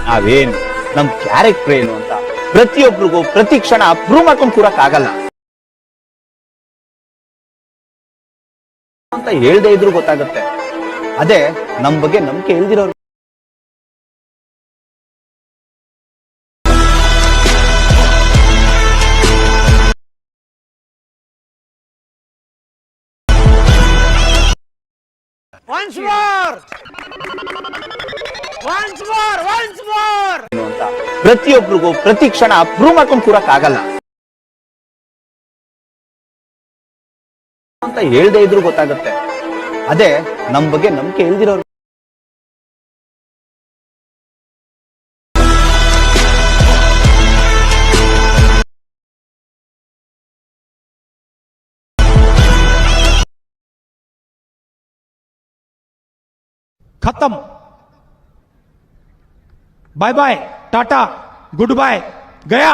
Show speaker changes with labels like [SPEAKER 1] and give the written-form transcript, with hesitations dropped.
[SPEAKER 1] ನಾವೇನು, ನಮ್ ಕ್ಯಾರೆಕ್ಟರ್ ಏನು ಅಂತ ಪ್ರತಿಯೊಬ್ಬರಿಗೂ ಪ್ರತಿ ಕ್ಷಣ ಪ್ರೂವ್ ಮಾಡ್ಕೊಂಡು ಕೂರಕ್ ಆಗಲ್ಲ ಅಂತ ಹೇಳ್ದೇ ಇದ್ರು ಗೊತ್ತಾಗುತ್ತೆ. ಅದೇ ನಮ್ ಬಗ್ಗೆ ನಂಬಿಕೆ ಇಲ್ದಿರೋರು.
[SPEAKER 2] Once more! Once more! Once more!
[SPEAKER 1] ಅಂತ ಪ್ರತಿಯೊಬ್ಬರಿಗೂ ಪ್ರತಿ ಕ್ಷಣ ಪ್ರೂವ್ ಮಾಡ್ಕೊಂಡು ಕೂರಕ್ ಆಗಲ್ಲ ಅಂತ ಹೇಳ್ದೇ ಇದ್ರು ಗೊತ್ತಾಗುತ್ತೆ. ಅದೇ ನಮ್ ಬಗ್ಗೆ ನಂಬಿಕೆ ಇಲ್ದಿರೋರು.
[SPEAKER 3] खत्म, bye bye, tata, goodbye, गया।